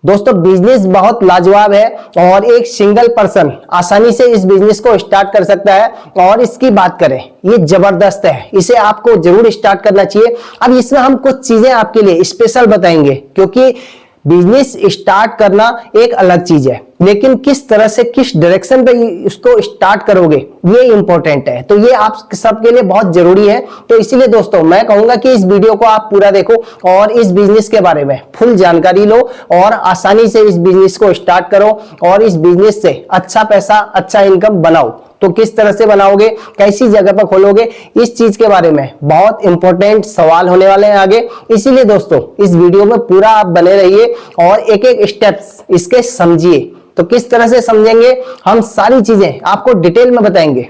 दोस्तों बिजनेस बहुत लाजवाब है और एक सिंगल पर्सन आसानी से इस बिजनेस को स्टार्ट कर सकता है। और इसकी बात करें, ये जबरदस्त है, इसे आपको जरूर स्टार्ट करना चाहिए। अब इसमें हम कुछ चीजें आपके लिए स्पेशल बताएंगे, क्योंकि बिजनेस स्टार्ट करना एक अलग चीज है, लेकिन किस तरह से किस डायरेक्शन पे इसको स्टार्ट करोगे ये इंपॉर्टेंट है। तो ये आप सबके लिए बहुत जरूरी है। तो इसीलिए दोस्तों मैं कहूंगा कि इस वीडियो को आप पूरा देखो और इस बिजनेस के बारे में फुल जानकारी लो और आसानी से इस बिजनेस को स्टार्ट करो और इस बिजनेस से अच्छा पैसा, अच्छा इनकम बनाओ। तो किस तरह से बनाओगे, कैसी जगह पर खोलोगे, इस चीज के बारे में बहुत इंपॉर्टेंट सवाल होने वाले हैं आगे। इसीलिए दोस्तों इस वीडियो में पूरा आप बने रहिए और एक एक स्टेप्स इसके समझिए। तो किस तरह से समझेंगे, हम सारी चीजें आपको डिटेल में बताएंगे,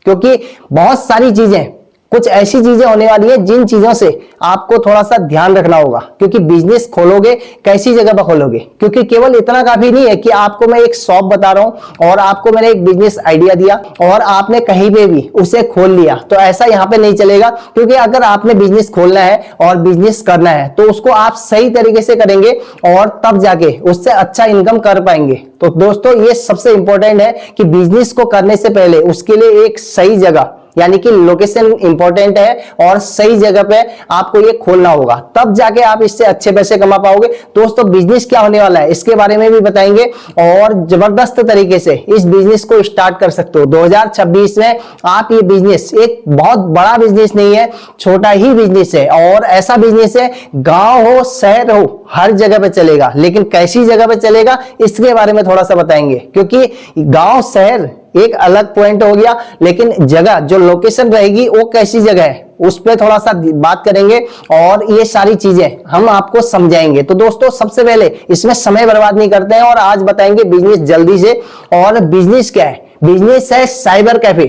क्योंकि बहुत सारी चीजें, कुछ ऐसी चीजें होने वाली है जिन चीजों से आपको थोड़ा सा ध्यान रखना होगा। क्योंकि बिजनेस खोलोगे कैसी जगह पर खोलोगे, क्योंकि केवल इतना काफी नहीं है कि आपको मैं एक शॉप बता रहा हूं और आपको मैंने एक बिजनेस आइडिया दिया और आपने कहीं पे भी उसे खोल लिया, तो ऐसा यहां पे नहीं चलेगा। क्योंकि अगर आपने बिजनेस खोलना है और बिजनेस करना है तो उसको आप सही तरीके से करेंगे और तब जाके उससे अच्छा इनकम कर पाएंगे। तो दोस्तों ये सबसे इंपॉर्टेंट है कि बिजनेस को करने से पहले उसके लिए एक सही जगह, यानी कि लोकेशन इंपॉर्टेंट है और सही जगह पे आपको ये खोलना होगा, तब जाके आप इससे अच्छे पैसे कमा पाओगे। दोस्तों बिजनेस क्या होने वाला है इसके बारे में भी बताएंगे और जबरदस्त तरीके से इस बिजनेस को स्टार्ट कर सकते हो 2026 में। आप ये बिजनेस एक बहुत बड़ा बिजनेस नहीं है, छोटा ही बिजनेस है और ऐसा बिजनेस है गांव हो शहर हो हर जगह पे चलेगा। लेकिन कैसी जगह पे चलेगा इसके बारे में थोड़ा सा बताएंगे, क्योंकि गांव शहर एक अलग पॉइंट हो गया, लेकिन जगह जो लोकेशन रहेगी वो कैसी जगह है उस पर थोड़ा सा बात करेंगे और ये सारी चीजें हम आपको समझाएंगे। तो दोस्तों सबसे पहले इसमें समय बर्बाद नहीं करते हैं और आज बताएंगे बिजनेस जल्दी से। और बिजनेस क्या है, बिजनेस है साइबर कैफे।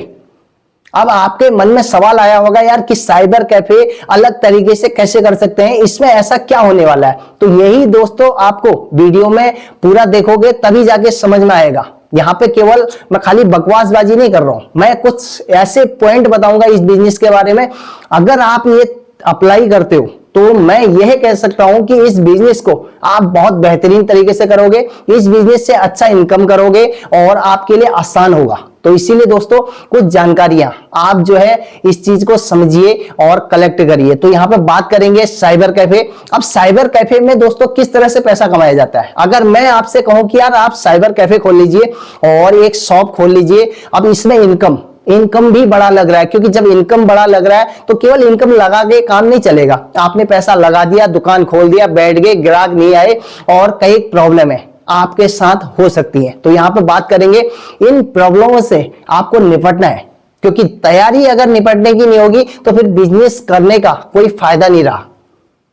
अब आपके मन में सवाल आया होगा यार कि साइबर कैफे अलग तरीके से कैसे कर सकते हैं, इसमें ऐसा क्या होने वाला है। तो यही दोस्तों आपको वीडियो में पूरा देखोगे तभी जाके समझ में आएगा। यहां पे केवल मैं खाली बकवासबाजी नहीं कर रहा हूं, मैं कुछ ऐसे पॉइंट बताऊंगा इस बिजनेस के बारे में। अगर आप ये अप्लाई करते हो तो मैं यह कह सकता हूं कि इस बिजनेस को आप बहुत बेहतरीन तरीके से करोगे, इस बिजनेस से अच्छा इनकम करोगे और आपके लिए आसान होगा। तो इसीलिए दोस्तों कुछ जानकारियां आप जो है इस चीज को समझिए और कलेक्ट करिए। तो यहां पे बात करेंगे साइबर कैफे। अब साइबर कैफे में दोस्तों किस तरह से पैसा कमाया जाता है। अगर मैं आपसे कहूं कि यार आप साइबर कैफे खोल लीजिए और एक शॉप खोल लीजिए, अब इसमें इनकम भी बड़ा लग रहा है, क्योंकि जब इनकम बड़ा लग रहा है तो केवल इनकम लगा के काम नहीं चलेगा। आपने पैसा लगा दिया, दुकान खोल दिया, बैठ गए, ग्राहक नहीं आए और कई प्रॉब्लम है आपके साथ हो सकती है। तो यहां पे बात करेंगे इन प्रॉब्लमों से आपको निपटना है, क्योंकि तैयारी अगर निपटने की नहीं होगी तो फिर बिजनेस करने का कोई फायदा नहीं रहा।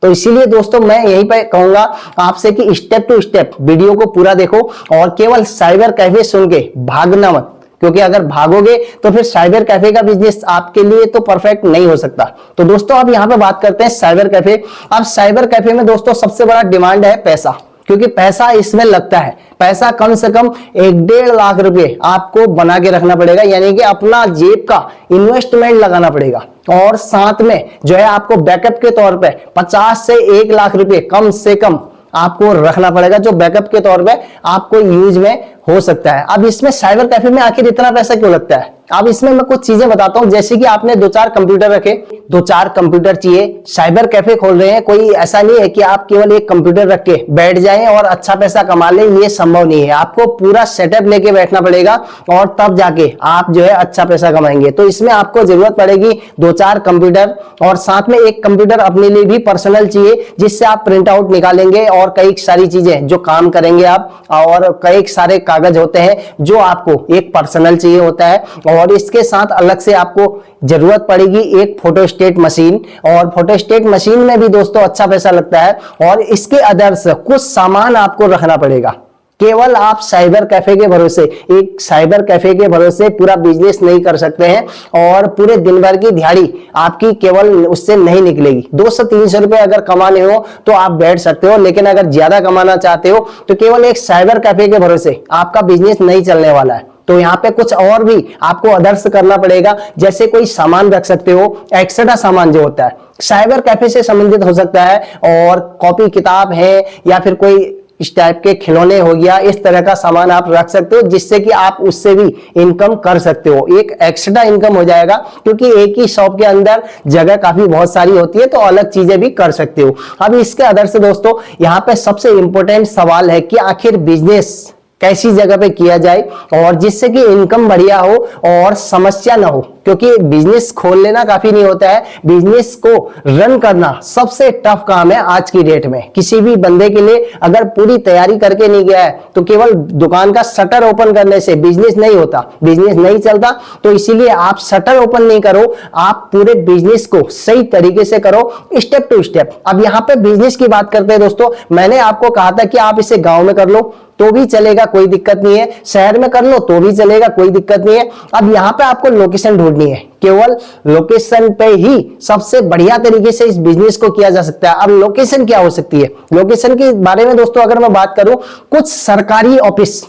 तो इसीलिए दोस्तों मैं यहीं पे कहूंगा आपसे कि स्टेप टू स्टेप वीडियो को पूरा देखो और केवल साइबर कैफे सुन के भागना मत, क्योंकि अगर भागोगे तो फिर साइबर कैफे का बिजनेस आपके लिए तो परफेक्ट नहीं हो सकता। तो दोस्तों अब यहां पे बात करते हैं साइबर कैफे। अब साइबर कैफे में दोस्तों सबसे बड़ा डिमांड है पैसा, क्योंकि पैसा इसमें लगता है। पैसा कम से कम 1-1.5 लाख रुपए आपको बना के रखना पड़ेगा, यानी कि अपना जेब का इन्वेस्टमेंट लगाना पड़ेगा। और साथ में जो है आपको बैकअप के तौर पे 50 से 1 लाख रुपए कम से कम आपको रखना पड़ेगा, जो बैकअप के तौर पे आपको यूज में हो सकता है। अब इसमें साइबर कैफे में आखिर इतना पैसा क्यों लगता है, अब इसमें मैं कुछ चीजें बताता हूं। जैसे कि आपने 2-4 कंप्यूटर रखे, 2-4 कंप्यूटर चाहिए, साइबर कैफे खोल रहे हैं, कोई ऐसा नहीं है कि आप केवल एक कंप्यूटर रख के बैठ जाएं और अच्छा पैसा कमा लें, ये संभव नहीं है। आपको पूरा सेटअप लेके बैठना पड़ेगा और तब जाके आप जो है अच्छा पैसा कमाएंगे। तो इसमें आपको जरूरत पड़ेगी 2-4 कंप्यूटर और साथ में एक कंप्यूटर अपने लिए भी पर्सनल चाहिए, जिससे आप प्रिंट आउट निकालेंगे और कई सारी चीजें जो काम करेंगे आप, और कई सारे कागज होते हैं जो आपको एक पर्सनल चाहिए होता है। और इसके साथ अलग से आपको जरूरत पड़ेगी एक फोटोस्टेट मशीन, और फोटोस्टेट मशीन में भी दोस्तों अच्छा पैसा लगता है। और इसके अदर्स कुछ सामान आपको रखना पड़ेगा। केवल आप साइबर कैफे के भरोसे, एक साइबर कैफे के भरोसे पूरा बिजनेस नहीं कर सकते हैं और पूरे दिन भर की दिहाड़ी आपकी केवल उससे नहीं निकलेगी। 200-300 रुपए अगर कमाने हो तो आप बैठ सकते हो, लेकिन अगर ज्यादा कमाना चाहते हो तो केवल एक साइबर कैफे के भरोसे आपका बिजनेस नहीं चलने वाला है। तो यहाँ पे कुछ और भी आपको अदर्स करना पड़ेगा, जैसे कोई सामान रख सकते हो, एक्स्ट्रा सामान जो होता है साइबर कैफे से संबंधित हो सकता है, और कॉपी किताब है या फिर कोई इस टाइप के खिलौने हो गया, इस तरह का सामान आप रख सकते हो, जिससे कि आप उससे भी इनकम कर सकते हो। एक एक्स्ट्रा इनकम हो जाएगा, क्योंकि एक ही शॉप के अंदर जगह काफी बहुत सारी होती है, तो अलग चीजें भी कर सकते हो। अब इसके अदर से दोस्तों यहाँ पे सबसे इंपॉर्टेंट सवाल है कि आखिर बिजनेस कैसी जगह पे किया जाए और जिससे कि इनकम बढ़िया हो और समस्या ना हो, क्योंकि बिजनेस खोल लेना काफी नहीं होता है, बिजनेस को रन करना सबसे टफ काम है आज की डेट में। किसी भी बंदे के लिए अगर पूरी तैयारी करके नहीं गया है तो केवल दुकान का शटर ओपन करने से बिजनेस नहीं होता, बिजनेस नहीं चलता। तो इसीलिए आप शटर ओपन नहीं करो, आप पूरे बिजनेस को सही तरीके से करो, स्टेप टू स्टेप। अब यहाँ पे बिजनेस की बात करते हैं दोस्तों, मैंने आपको कहा था कि आप इसे गांव में कर लो तो भी चलेगा, कोई दिक्कत नहीं है, शहर में कर लो तो भी चलेगा, कोई दिक्कत नहीं है। अब यहाँ पे आपको लोकेशन ढूंढनी है, केवल लोकेशन पे ही सबसे बढ़िया तरीके से इस बिजनेस को किया जा सकता है। अब लोकेशन क्या हो सकती है, लोकेशन के बारे में दोस्तों अगर मैं बात करूं, कुछ सरकारी ऑफिस,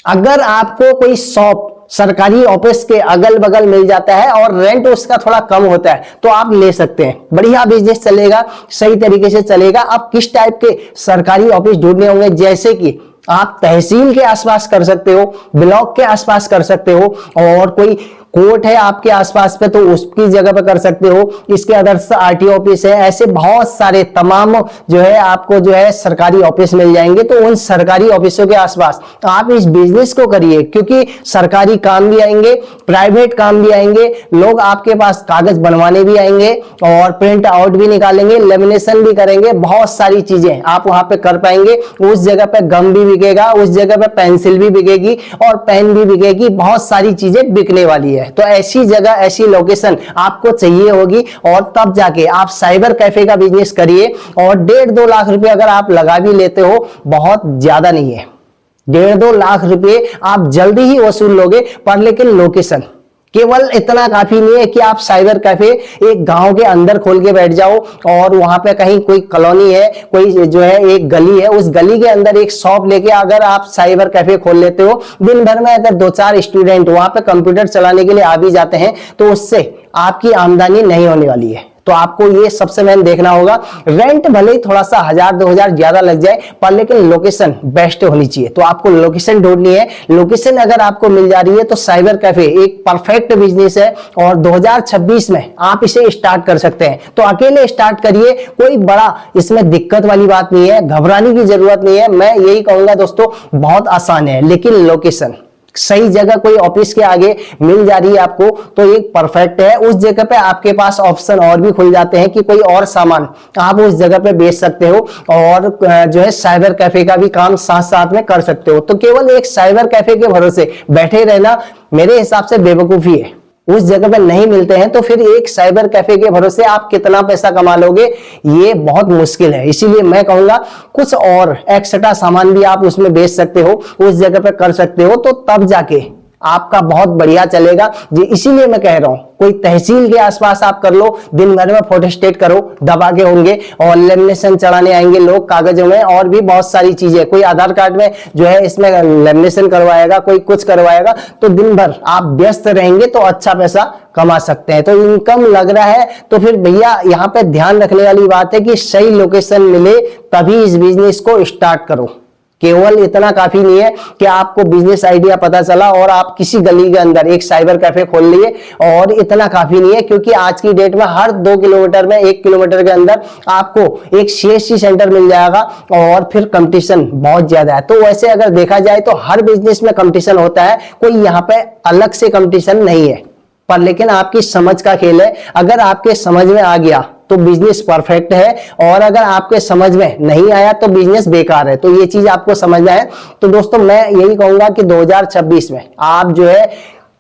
अगर आपको कोई शॉप सरकारी ऑफिस के अगल बगल मिल जाता है और रेंट उसका थोड़ा कम होता है तो आप ले सकते हैं, बढ़िया बिजनेस चलेगा, सही तरीके से चलेगा। आप किस टाइप के सरकारी ऑफिस ढूंढने होंगे, जैसे कि आप तहसील के आसपास कर सकते हो, ब्लॉक के आसपास कर सकते हो, और कोई कोर्ट है आपके आसपास पे तो उसकी जगह पे कर सकते हो। इसके अदर से आरटीओ ऑफिस है, ऐसे बहुत सारे तमाम जो है आपको जो है सरकारी ऑफिस मिल जाएंगे। तो उन सरकारी ऑफिसों के आसपास आप इस बिजनेस को करिए, क्योंकि सरकारी काम भी आएंगे, प्राइवेट काम भी आएंगे, लोग आपके पास कागज बनवाने भी आएंगे और प्रिंट आउट भी निकालेंगे, लेमिनेशन भी करेंगे, बहुत सारी चीजें आप वहां पे कर पाएंगे। उस जगह पे गम भी बिकेगा, उस जगह पे पेंसिल भी बिकेगी और पेन भी बिकेगी, बहुत सारी चीजें बिकने वाली है। तो ऐसी जगह, ऐसी लोकेशन आपको चाहिए होगी, और तब जाके आप साइबर कैफे का बिजनेस करिए। और 1.5-2 लाख रुपए अगर आप लगा भी लेते हो, बहुत ज्यादा नहीं है, 1.5-2 लाख रुपए आप जल्दी ही वसूल लोगे। पर लेकिन लोकेशन केवल इतना काफी नहीं है कि आप साइबर कैफे एक गांव के अंदर खोल के बैठ जाओ और वहां पे कहीं कोई कॉलोनी है, कोई जो है एक गली है, उस गली के अंदर एक शॉप लेके अगर आप साइबर कैफे खोल लेते हो, दिन भर में अगर 2-4 स्टूडेंट वहां पे कंप्यूटर चलाने के लिए आ भी जाते हैं तो उससे आपकी आमदनी नहीं होने वाली है। तो आपको ये सबसे मेन देखना होगा। रेंट भले ही थोड़ा सा 1000-2000 ज्यादा लग जाए, पर लेकिन लोकेशन बेस्ट होनी चाहिए। तो आपको लोकेशन ढूंढनी है, लोकेशन अगर आपको मिल जा रही है तो साइबर कैफे एक परफेक्ट बिजनेस है और 2026 में आप इसे स्टार्ट कर सकते हैं। तो अकेले स्टार्ट करिए, कोई बड़ा इसमें दिक्कत वाली बात नहीं है, घबराने की जरूरत नहीं है। मैं यही कहूंगा दोस्तों, बहुत आसान है, लेकिन लोकेशन सही जगह कोई ऑफिस के आगे मिल जा रही है आपको तो एक परफेक्ट है। उस जगह पे आपके पास ऑप्शन और भी खुल जाते हैं कि कोई और सामान आप उस जगह पे बेच सकते हो और जो है साइबर कैफे का भी काम साथ साथ में कर सकते हो। तो केवल एक साइबर कैफे के भरोसे बैठे रहना मेरे हिसाब से बेवकूफी है। उस जगह पे नहीं मिलते हैं तो फिर एक साइबर कैफे के भरोसे आप कितना पैसा कमा लोगे, ये बहुत मुश्किल है। इसीलिए मैं कहूंगा कुछ और एक्स्ट्रा सामान भी आप उसमें बेच सकते हो, उस जगह पे कर सकते हो, तो तब जाके आपका बहुत बढ़िया चलेगा जी। इसीलिए मैं कह रहा हूं कोई तहसील के आसपास आप कर लो, दिन भर में फोटोस्टेट करो, दबा के होंगे और लेमिनेशन चढ़ाने आएंगे लोग कागजों में, और भी बहुत सारी चीजें, कोई आधार कार्ड में जो है इसमें लेमिनेशन करवाएगा, कोई कुछ करवाएगा, तो दिन भर आप व्यस्त रहेंगे तो अच्छा पैसा कमा सकते हैं। तो इनकम लग रहा है तो फिर भैया यहाँ पे ध्यान रखने वाली बात है कि सही लोकेशन मिले तभी इस बिजनेस को स्टार्ट करो। केवल इतना काफी नहीं है कि आपको बिजनेस आइडिया पता चला और आप किसी गली के अंदर एक साइबर कैफे खोल लिए, और इतना काफी नहीं है, क्योंकि आज की डेट में हर 2 किलोमीटर में 1 किलोमीटर के अंदर आपको एक CSC सेंटर मिल जाएगा और फिर कंपटीशन बहुत ज्यादा है। तो वैसे अगर देखा जाए तो हर बिजनेस में कंपटीशन होता है, कोई यहाँ पे अलग से कंपटीशन नहीं है, पर लेकिन आपकी समझ का खेल है। अगर आपके समझ में आ गया तो बिजनेस परफेक्ट है, और अगर आपके समझ में नहीं आया तो बिजनेस बेकार है। तो ये चीज आपको समझना है। तो दोस्तों मैं यही कहूंगा कि 2026 में आप जो है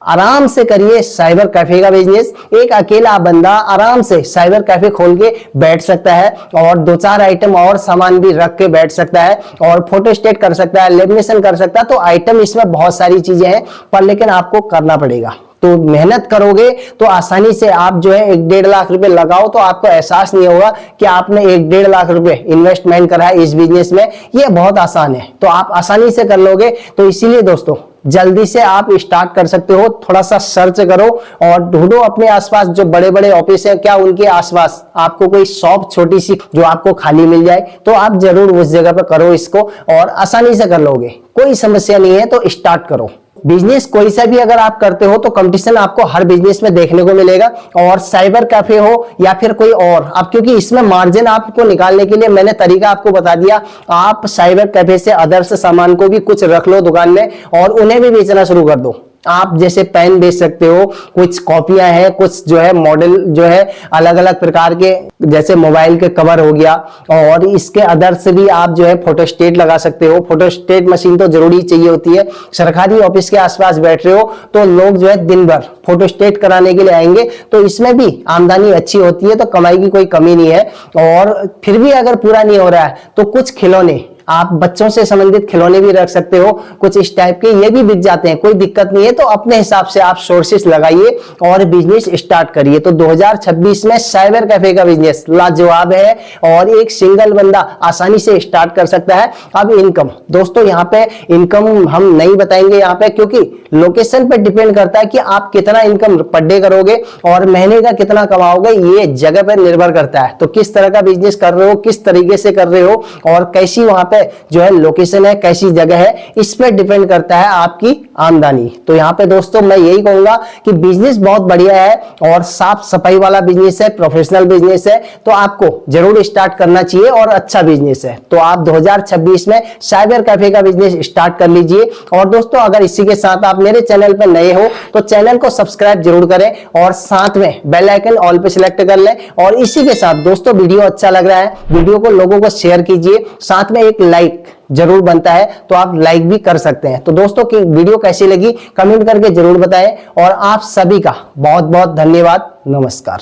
आराम से करिए साइबर कैफे का बिजनेस। एक अकेला बंदा आराम से साइबर कैफे खोल के बैठ सकता है और 2-4 आइटम और सामान भी रख के बैठ सकता है और फोटोस्टेट कर सकता है, लेमिनेशन कर सकता है। तो आइटम इसमें बहुत सारी चीजें हैं, पर लेकिन आपको करना पड़ेगा। तो मेहनत करोगे तो आसानी से आप जो है 1-1.5 लाख रुपए लगाओ तो आपको एहसास नहीं होगा कि आपने 1-1.5 लाख रुपए इन्वेस्टमेंट करा है इस बिजनेस में। ये बहुत आसान है, तो आप आसानी से कर लोगे। तो इसीलिए दोस्तों जल्दी से आप स्टार्ट कर सकते हो। थोड़ा सा सर्च करो और ढूंढो अपने आसपास जो बड़े बड़े ऑफिस है, क्या उनके आसपास आपको कोई शॉप छोटी सी जो आपको खाली मिल जाए, तो आप जरूर उस जगह पे करो इसको और आसानी से कर लोगे, कोई समस्या नहीं है। तो स्टार्ट करो। बिजनेस कोई सा भी अगर आप करते हो तो कंपटीशन आपको हर बिजनेस में देखने को मिलेगा, और साइबर कैफे हो या फिर कोई और, अब क्योंकि इसमें मार्जिन आपको निकालने के लिए मैंने तरीका आपको बता दिया। आप साइबर कैफे से अदर्स सामान को भी कुछ रख लो दुकान में और उन्हें भी बेचना शुरू कर दो। आप जैसे पेन बेच सकते हो, कुछ कॉपियां हैं, कुछ जो है मॉडल जो है अलग अलग प्रकार के, जैसे मोबाइल के कवर हो गया, और इसके अदर से भी आप जो है फोटोस्टेट लगा सकते हो। फोटोस्टेट मशीन तो जरूरी चाहिए होती है। सरकारी ऑफिस के आसपास बैठ रहे हो तो लोग जो है दिन भर फोटोस्टेट कराने के लिए आएंगे, तो इसमें भी आमदनी अच्छी होती है, तो कमाई की कोई कमी नहीं है। और फिर भी अगर पूरा नहीं हो रहा है तो कुछ खिलौने, आप बच्चों से संबंधित खिलौने भी रख सकते हो, कुछ इस टाइप के, ये भी बिक जाते हैं, कोई दिक्कत नहीं है। तो अपने हिसाब से आप सोर्सेस लगाइए और बिजनेस स्टार्ट करिए। तो 2026 में साइबर कैफे का बिजनेस लाजवाब है और एक सिंगल बंदा आसानी से स्टार्ट कर सकता है। अब इनकम, दोस्तों यहाँ पे इनकम हम नहीं बताएंगे यहाँ पे, क्योंकि लोकेशन पर डिपेंड करता है कि आप कितना इनकम पर डे करोगे और महीने का कितना कमाओगे, ये जगह पर निर्भर करता है। तो किस तरह का बिजनेस कर रहे हो, किस तरीके से कर रहे हो और कैसी वहां पे जो है लोकेशन है, कैसी जगह है, इस पे डिपेंड करता है आपकी आमदनी। तो यहाँ पे दोस्तों मैं यही कहूंगा कि बिजनेस बहुत बढ़िया है और साफ सफाई वाला बिजनेस है, प्रोफेशनल बिजनेस है, तो आपको जरूर स्टार्ट करना चाहिए और अच्छा बिजनेस है। तो आप 2026 में साइबर कैफे का बिजनेस स्टार्ट कर लीजिए। और दोस्तों अगर इसी के साथ आप मेरे चैनल पर नए हो तो चैनल को सब्सक्राइब जरूर करें और साथ में बेल आइकन ऑल पे सिलेक्ट कर लें। और इसी के साथ दोस्तों वीडियो अच्छा लग रहा है, वीडियो को लोगों को शेयर कीजिए, साथ में एक लाइक जरूर बनता है, तो आप लाइक भी कर सकते हैं। तो दोस्तों की वीडियो कैसी लगी कमेंट करके जरूर बताएं और आप सभी का बहुत बहुत धन्यवाद। नमस्कार।